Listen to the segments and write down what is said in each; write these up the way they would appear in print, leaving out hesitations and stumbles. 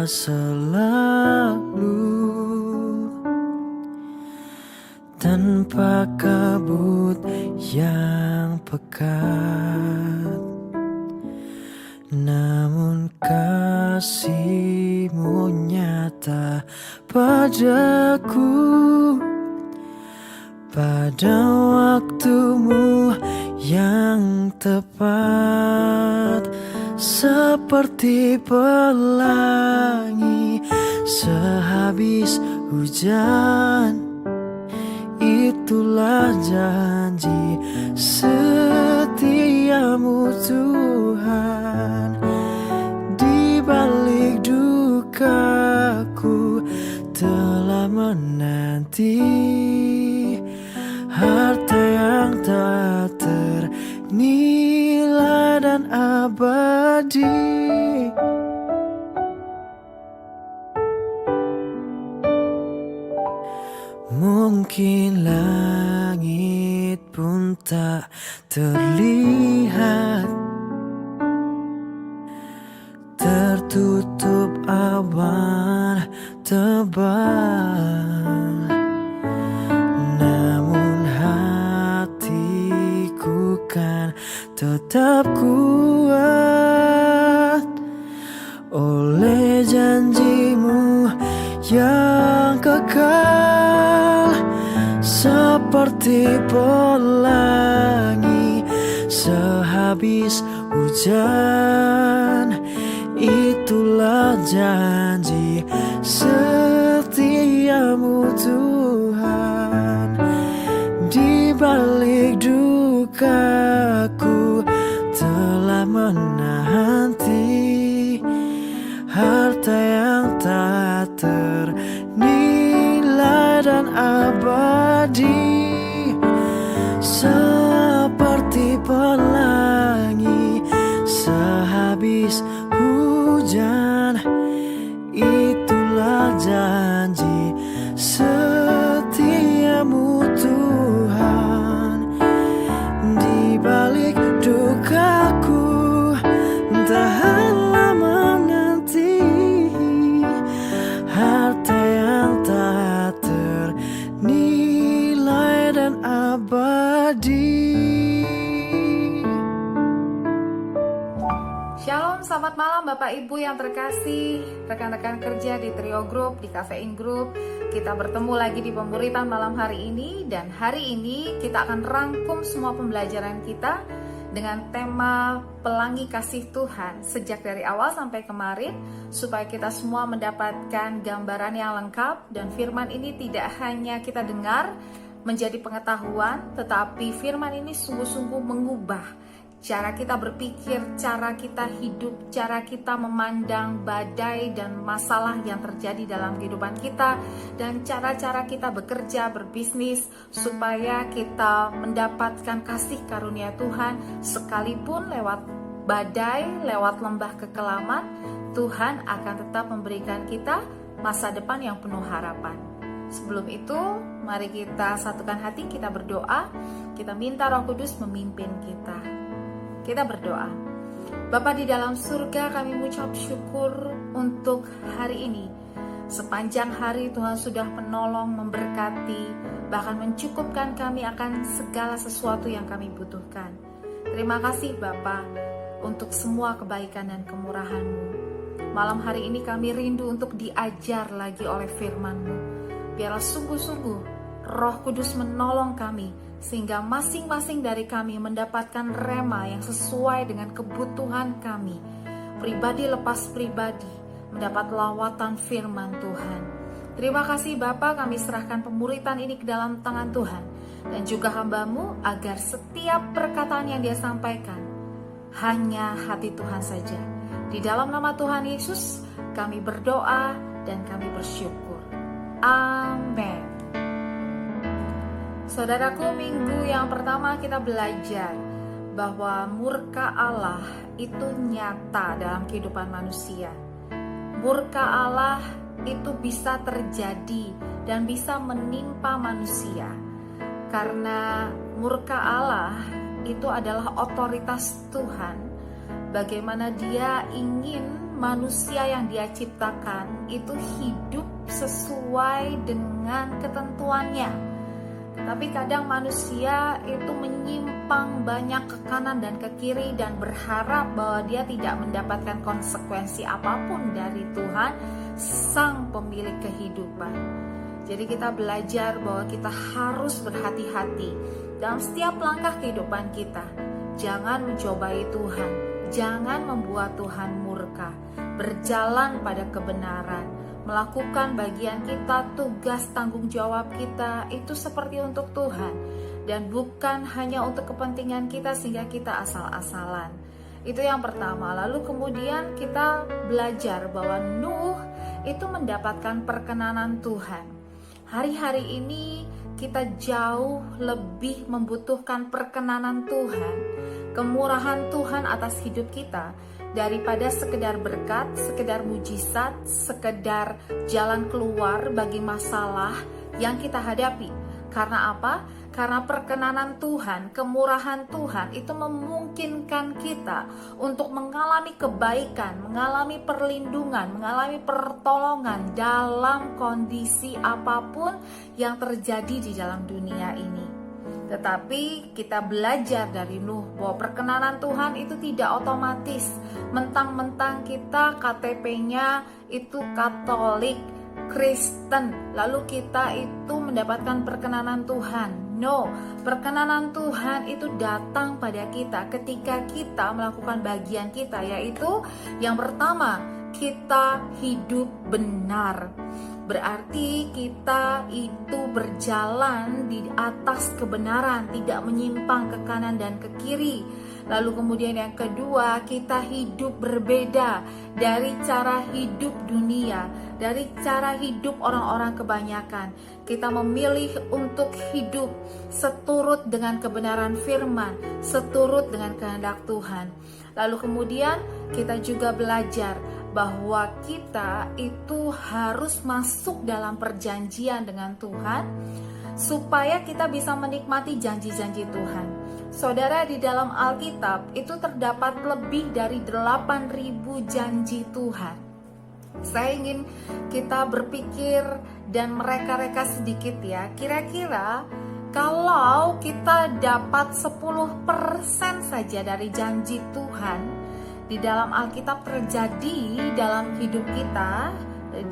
selalu tanpa kabut yang pekat. Namun kasih-Mu nyata padaku pada waktu-Mu yang tepat, seperti pelangi sehabis hujan. Itulah janji setia-Mu Tuhan. Di balik dukaku telah menanti harta yang tak ternilai dan abadi. Mungkin langit pun tak terlihat, tertutup awan tebal, namun hatiku kan tetap kuat oleh janji-Mu yang kekal, seperti pelangi sehabis hujan. Itulah janji setia-Mu Tuhan. Di balik dukaku telah menanti harta yang tak ternilai dan abadi, seperti pelangi sehabis hujan. Itulah janji setia-Mu Tuhan. Di balik dukaku tahanlah menanti harta yang tak ternilai dan abadi. Shalom, selamat malam Bapak Ibu yang terkasih, rekan-rekan kerja di Trio Group, di Kafein Group. Kita bertemu lagi di pemberitaan malam hari ini, dan hari ini kita akan rangkum semua pembelajaran kita dengan tema pelangi kasih Tuhan sejak dari awal sampai kemarin, supaya kita semua mendapatkan gambaran yang lengkap. Dan firman ini tidak hanya kita dengar menjadi pengetahuan, tetapi firman ini sungguh-sungguh mengubah cara kita berpikir, cara kita hidup, cara kita memandang badai dan masalah yang terjadi dalam kehidupan kita, dan cara-cara kita bekerja, berbisnis, supaya kita mendapatkan kasih karunia Tuhan. Sekalipun lewat badai, lewat lembah kekelaman, Tuhan akan tetap memberikan kita masa depan yang penuh harapan. Sebelum itu, mari kita satukan hati, kita berdoa, kita minta Roh Kudus memimpin kita. Kita berdoa. Bapa di dalam surga, kami mengucap syukur untuk hari ini. Sepanjang hari Tuhan sudah menolong, memberkati, bahkan mencukupkan kami akan segala sesuatu yang kami butuhkan. Terima kasih Bapa untuk semua kebaikan dan kemurahan-Mu. Malam hari ini kami rindu untuk diajar lagi oleh firman-Mu. Biarlah sungguh-sungguh Roh Kudus menolong kami, sehingga masing-masing dari kami mendapatkan rema yang sesuai dengan kebutuhan kami. Pribadi lepas pribadi, mendapat lawatan firman Tuhan. Terima kasih Bapa, kami serahkan pemuritan ini ke dalam tangan Tuhan, dan juga hamba-Mu, agar setiap perkataan yang Dia sampaikan hanya hati Tuhan saja. Di dalam nama Tuhan Yesus, kami berdoa dan kami bersyukur. Amin. Saudaraku, minggu yang pertama kita belajar bahwa murka Allah itu nyata dalam kehidupan manusia. Murka Allah itu bisa terjadi dan bisa menimpa manusia, karena murka Allah itu adalah otoritas Tuhan. Bagaimana Dia ingin manusia yang Dia ciptakan itu hidup sesuai dengan ketentuannya. Tetapi kadang manusia itu menyimpang banyak ke kanan dan ke kiri dan berharap bahwa dia tidak mendapatkan konsekuensi apapun dari Tuhan, Sang Pemilik kehidupan. Jadi kita belajar bahwa kita harus berhati-hati dalam setiap langkah kehidupan kita. Jangan mencobai Tuhan, jangan membuat Tuhan murka. Berjalan pada kebenaran, melakukan bagian kita, tugas tanggung jawab kita itu seperti untuk Tuhan dan bukan hanya untuk kepentingan kita sehingga kita asal-asalan. Itu yang pertama. Lalu kemudian kita belajar bahwa Nuh itu mendapatkan perkenanan Tuhan. Hari-hari ini kita jauh lebih membutuhkan perkenanan Tuhan, kemurahan Tuhan atas hidup kita, daripada sekedar berkat, sekedar mujizat, sekedar jalan keluar bagi masalah yang kita hadapi. Karena apa? Karena perkenanan Tuhan, kemurahan Tuhan itu memungkinkan kita untuk mengalami kebaikan, mengalami perlindungan, mengalami pertolongan dalam kondisi apapun yang terjadi di dalam dunia ini. Tetapi kita belajar dari Nuh bahwa perkenanan Tuhan itu tidak otomatis. Mentang-mentang kita KTP-nya itu Katolik, Kristen, lalu kita itu mendapatkan perkenanan Tuhan. No, perkenanan Tuhan itu datang pada kita ketika kita melakukan bagian kita, yaitu yang pertama, kita hidup benar. Berarti kita itu berjalan di atas kebenaran, tidak menyimpang ke kanan dan ke kiri. Lalu kemudian yang kedua, kita hidup berbeda dari cara hidup dunia, dari cara hidup orang-orang kebanyakan. Kita memilih untuk hidup seturut dengan kebenaran firman, seturut dengan kehendak Tuhan. Lalu kemudian kita juga belajar bahwa kita itu harus masuk dalam perjanjian dengan Tuhan supaya kita bisa menikmati janji-janji Tuhan. Saudara, di dalam Alkitab itu terdapat lebih dari 8.000 janji Tuhan. Saya ingin kita berpikir dan mereka-reka sedikit ya. Kira-kira kalau kita dapat 10% saja dari janji Tuhan di dalam Alkitab terjadi dalam hidup kita,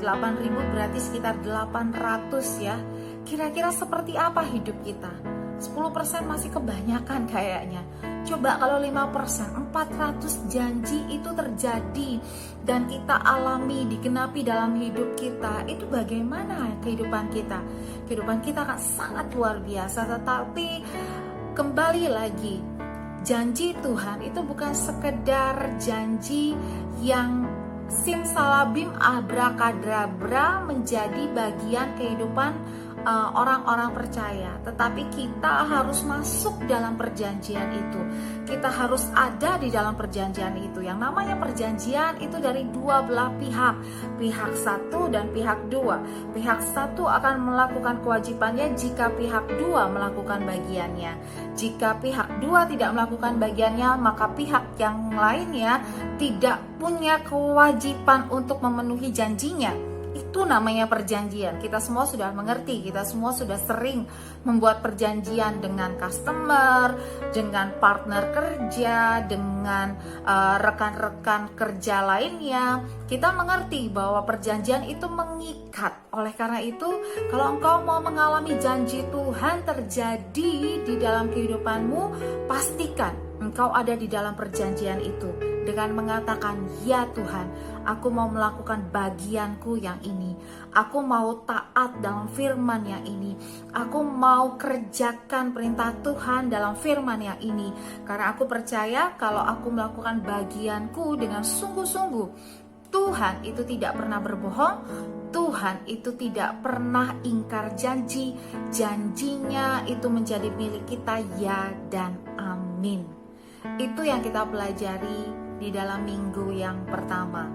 8.000 berarti sekitar 800 ya. Kira-kira seperti apa hidup kita? 10% masih kebanyakan kayaknya. Coba kalau 5%, 400 janji itu terjadi dan kita alami, digenapi dalam hidup kita. Itu bagaimana kehidupan kita? Kehidupan kita akan sangat luar biasa. Tetapi kembali lagi, janji Tuhan itu bukan sekedar janji yang simsalabim abrakadabra menjadi bagian kehidupan orang-orang percaya, tetapi kita harus masuk dalam perjanjian itu. Kita harus ada di dalam perjanjian itu. Yang namanya perjanjian itu dari dua belah pihak, pihak satu dan pihak dua. Pihak satu akan melakukan kewajibannya jika pihak dua melakukan bagiannya. Jika pihak dua tidak melakukan bagiannya, maka pihak yang lainnya tidak punya kewajiban untuk memenuhi janjinya. Itu namanya perjanjian. Kita semua sudah mengerti, kita semua sudah sering membuat perjanjian dengan customer, dengan partner kerja, dengan rekan-rekan kerja lainnya. Kita mengerti bahwa perjanjian itu mengikat. Oleh karena itu, kalau engkau mau mengalami janji Tuhan terjadi di dalam kehidupanmu, pastikan engkau ada di dalam perjanjian itu dengan mengatakan, ya Tuhan, aku mau melakukan bagianku yang ini. Aku mau taat dalam firman yang ini. Aku mau kerjakan perintah Tuhan dalam firman yang ini. Karena aku percaya kalau aku melakukan bagianku dengan sungguh-sungguh, Tuhan itu tidak pernah berbohong. Tuhan itu tidak pernah ingkar janji. Janjinya itu menjadi milik kita, ya dan amin. Itu yang kita pelajari di dalam minggu yang pertama.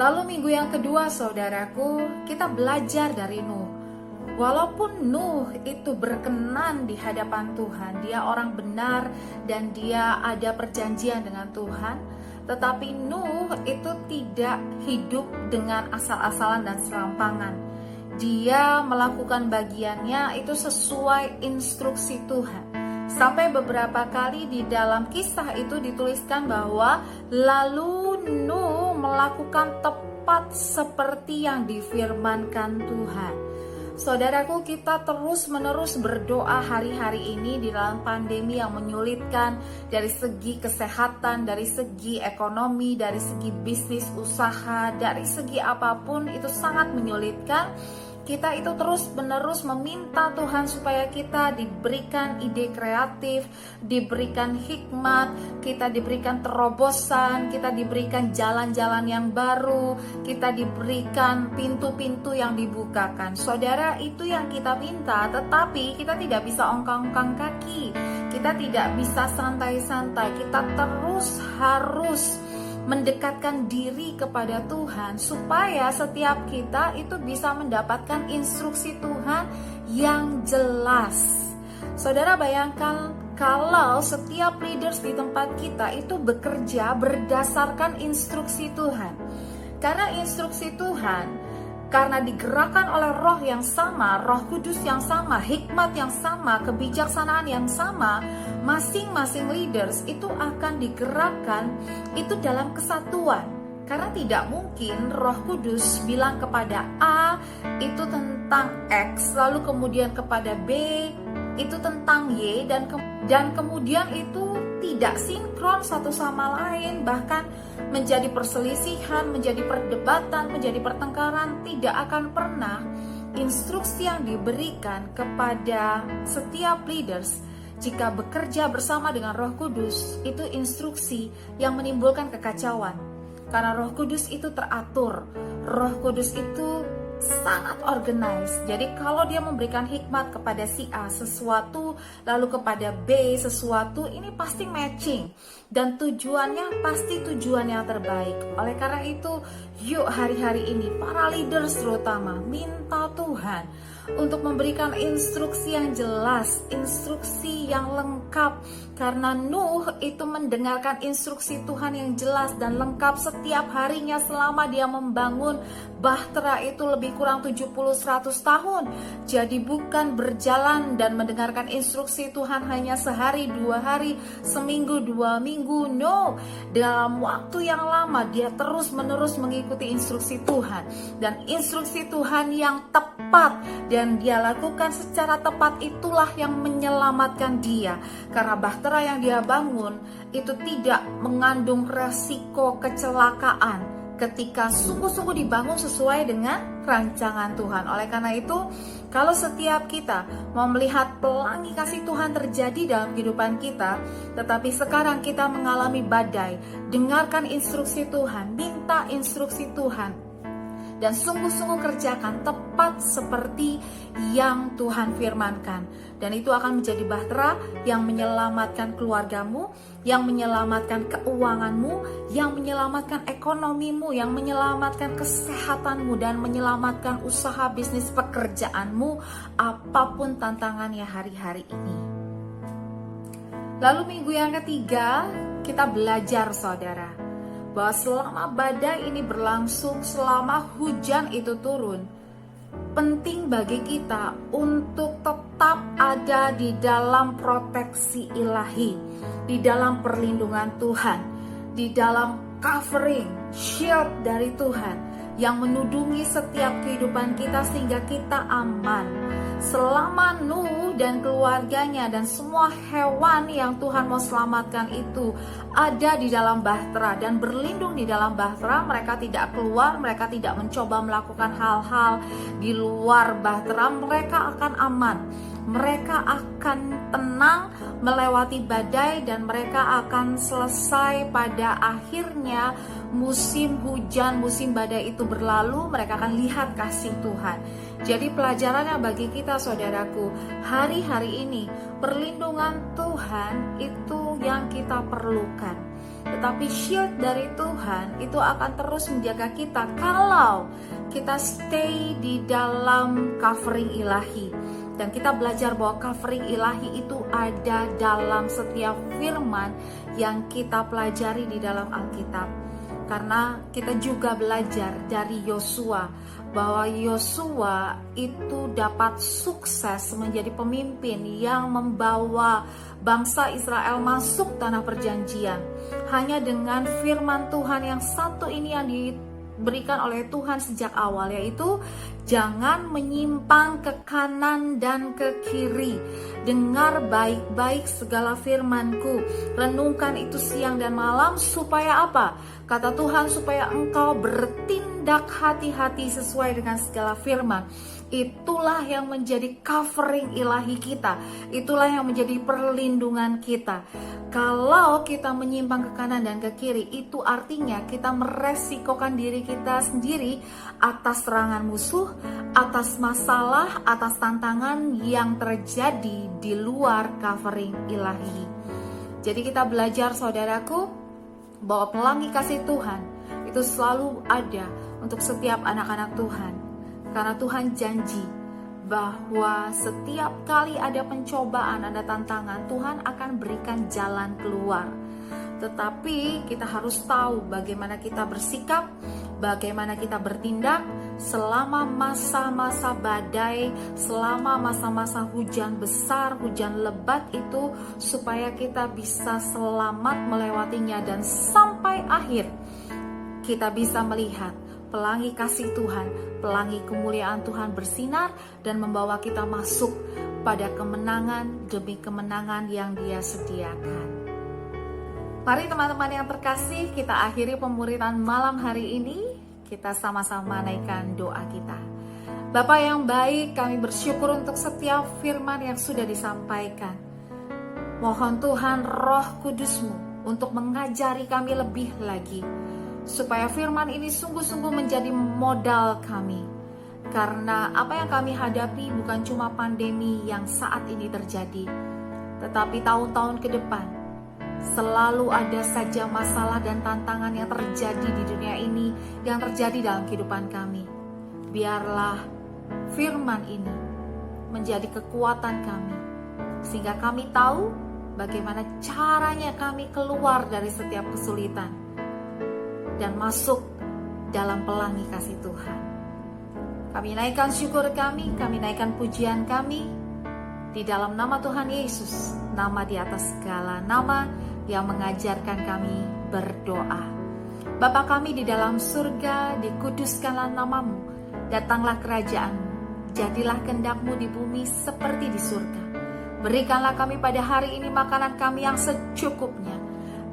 Lalu minggu yang kedua, saudaraku, kita belajar dari Nuh. Walaupun Nuh itu berkenan di hadapan Tuhan, dia orang benar dan dia ada perjanjian dengan Tuhan, Tetapi Nuh itu tidak hidup dengan asal-asalan dan serampangan. Dia melakukan bagiannya itu sesuai instruksi Tuhan. Sampai beberapa kali di dalam kisah itu dituliskan bahwa lalu Nuh melakukan tepat seperti yang difirmankan Tuhan. Saudaraku, kita terus-menerus berdoa hari-hari ini di dalam pandemi yang menyulitkan dari segi kesehatan, dari segi ekonomi, dari segi bisnis usaha, dari segi apapun itu sangat menyulitkan. Kita itu terus-menerus meminta Tuhan supaya kita diberikan ide kreatif, diberikan hikmat, kita diberikan terobosan, kita diberikan jalan-jalan yang baru, kita diberikan pintu-pintu yang dibukakan. Saudara, itu yang kita minta, tetapi kita tidak bisa ongkang-ongkang kaki, kita tidak bisa santai-santai, kita terus harus mendekatkan diri kepada Tuhan supaya setiap kita itu bisa mendapatkan instruksi Tuhan yang jelas. Saudara, bayangkan kalau setiap leaders di tempat kita itu bekerja berdasarkan instruksi Tuhan. Karena instruksi Tuhan, karena digerakkan oleh roh yang sama, roh kudus yang sama, hikmat yang sama, kebijaksanaan yang sama, masing-masing leaders itu akan digerakkan itu dalam kesatuan. Karena tidak mungkin roh kudus bilang kepada A itu tentang X, lalu kemudian kepada B itu tentang Y, dan kemudian itu tidak sinkron satu sama lain, bahkan menjadi perselisihan, menjadi perdebatan, menjadi pertengkaran. Tidak akan pernah instruksi yang diberikan kepada setiap leaders jika bekerja bersama dengan Roh Kudus itu instruksi yang menimbulkan kekacauan. Karena Roh Kudus itu teratur, Roh Kudus itu sangat organized. Jadi kalau dia memberikan hikmat kepada si A sesuatu, lalu kepada B sesuatu, ini pasti matching dan tujuannya pasti tujuan yang terbaik. Oleh karena itu, yuk hari-hari ini para leaders terutama minta Tuhan untuk memberikan instruksi yang jelas, instruksi yang lengkap. Karena Nuh itu mendengarkan instruksi Tuhan yang jelas dan lengkap setiap harinya selama dia membangun bahtera itu lebih kurang 70-100 tahun. Jadi bukan berjalan dan mendengarkan instruksi Tuhan hanya sehari, 2 hari, seminggu, 2 minggu. No, dalam waktu yang lama dia terus-menerus mengikuti instruksi Tuhan. Dan instruksi Tuhan yang tepat dan dia lakukan secara tepat itulah yang menyelamatkan dia. Karena bahtera yang dia bangun itu tidak mengandung resiko kecelakaan ketika sungguh-sungguh dibangun sesuai dengan rancangan Tuhan. Oleh karena itu, kalau setiap kita mau melihat pelangi kasih Tuhan terjadi dalam kehidupan kita, tetapi sekarang kita mengalami badai, dengarkan instruksi Tuhan, minta instruksi Tuhan, dan sungguh-sungguh kerjakan tepat seperti yang Tuhan firmankan. Dan itu akan menjadi bahtera yang menyelamatkan keluargamu, yang menyelamatkan keuanganmu, yang menyelamatkan ekonomimu, yang menyelamatkan kesehatanmu, dan menyelamatkan usaha bisnis pekerjaanmu, apapun tantangannya hari-hari ini. Lalu minggu yang ketiga, kita belajar saudara, bahwa selama badai ini berlangsung, selama hujan itu turun, penting bagi kita untuk tetap ada di dalam proteksi ilahi, di dalam perlindungan Tuhan, di dalam covering, shield dari Tuhan yang menudungi setiap kehidupan kita sehingga kita aman. Selama Nuh dan keluarganya dan semua hewan yang Tuhan mau selamatkan itu ada di dalam bahtera dan berlindung di dalam bahtera, mereka tidak keluar, mereka tidak mencoba melakukan hal-hal di luar bahtera, mereka akan aman. Mereka akan tenang melewati badai dan mereka akan selesai pada akhirnya musim hujan, musim badai itu berlalu, mereka akan lihat kasih Tuhan. Jadi pelajarannya bagi kita saudaraku, hari-hari ini perlindungan Tuhan itu yang kita perlukan. Tetapi shield dari Tuhan itu akan terus menjaga kita kalau kita stay di dalam covering ilahi. Dan kita belajar bahwa covering ilahi itu ada dalam setiap firman yang kita pelajari di dalam Alkitab. Karena kita juga belajar dari Yosua bahwa Yosua itu dapat sukses menjadi pemimpin yang membawa bangsa Israel masuk tanah perjanjian hanya dengan firman Tuhan yang satu ini yang diberikan oleh Tuhan sejak awal, yaitu jangan menyimpang ke kanan dan ke kiri. Dengar baik-baik segala firman-Ku, renungkan itu siang dan malam, supaya apa? Kata Tuhan, supaya engkau bertindak hati-hati sesuai dengan segala firman. Itulah yang menjadi covering ilahi kita. Itulah yang menjadi perlindungan kita. Kalau kita menyimpang ke kanan dan ke kiri, itu artinya kita meresikokan diri kita sendiri atas serangan musuh, atas masalah, atas tantangan yang terjadi di luar covering ilahi. Jadi kita belajar, saudaraku, bahwa pelangi kasih Tuhan itu selalu ada untuk setiap anak-anak Tuhan. Karena Tuhan janji bahwa setiap kali ada pencobaan, ada tantangan, Tuhan akan berikan jalan keluar. Tetapi kita harus tahu bagaimana kita bersikap, bagaimana kita bertindak selama masa-masa badai, selama masa-masa hujan besar, hujan lebat itu, supaya kita bisa selamat melewatinya dan sampai akhir kita bisa melihat pelangi kasih Tuhan, pelangi kemuliaan Tuhan bersinar dan membawa kita masuk pada kemenangan demi kemenangan yang Dia sediakan. Mari teman-teman yang terkasih, kita akhiri pemuritan malam hari ini. Kita sama-sama naikkan doa kita. Bapa yang baik, kami bersyukur untuk setiap firman yang sudah disampaikan. Mohon Tuhan Roh Kudus-Mu untuk mengajari kami lebih lagi, supaya firman ini sungguh-sungguh menjadi modal kami. Karena apa yang kami hadapi bukan cuma pandemi yang saat ini terjadi, tetapi tahun-tahun ke depan selalu ada saja masalah dan tantangan yang terjadi di dunia ini, yang terjadi dalam kehidupan kami. Biarlah firman ini menjadi kekuatan kami, sehingga kami tahu bagaimana caranya kami keluar dari setiap kesulitan dan masuk dalam pelangi kasih Tuhan. Kami naikkan syukur kami naikkan pujian kami di dalam nama Tuhan Yesus, nama di atas segala nama, yang mengajarkan kami berdoa. Bapa kami di dalam surga, dikuduskanlah namamu, datanglah kerajaan-Mu, jadilah kehendak-Mu di bumi seperti di surga. Berikanlah kami pada hari ini makanan kami yang secukupnya,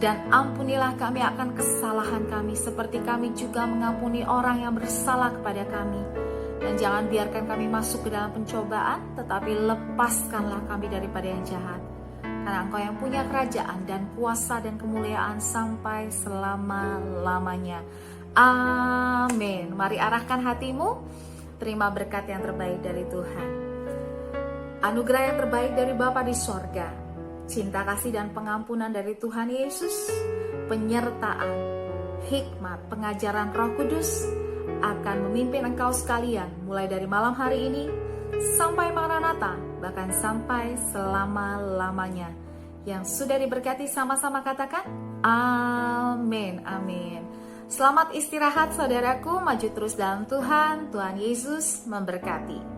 dan ampunilah kami akan kesalahan kami, seperti kami juga mengampuni orang yang bersalah kepada kami. Dan jangan biarkan kami masuk ke dalam pencobaan, tetapi lepaskanlah kami daripada yang jahat. Karena Engkau yang punya kerajaan dan kuasa dan kemuliaan sampai selama-lamanya. Amin. Mari arahkan hatimu, terima berkat yang terbaik dari Tuhan. Anugerah yang terbaik dari Bapa di sorga, cinta kasih dan pengampunan dari Tuhan Yesus, penyertaan, hikmat, pengajaran Roh Kudus akan memimpin engkau sekalian mulai dari malam hari ini sampai Maranatha, bahkan sampai selama-lamanya. Yang sudah diberkati sama-sama katakan amin, amin. Selamat istirahat saudaraku, maju terus dalam Tuhan. Tuhan Yesus memberkati.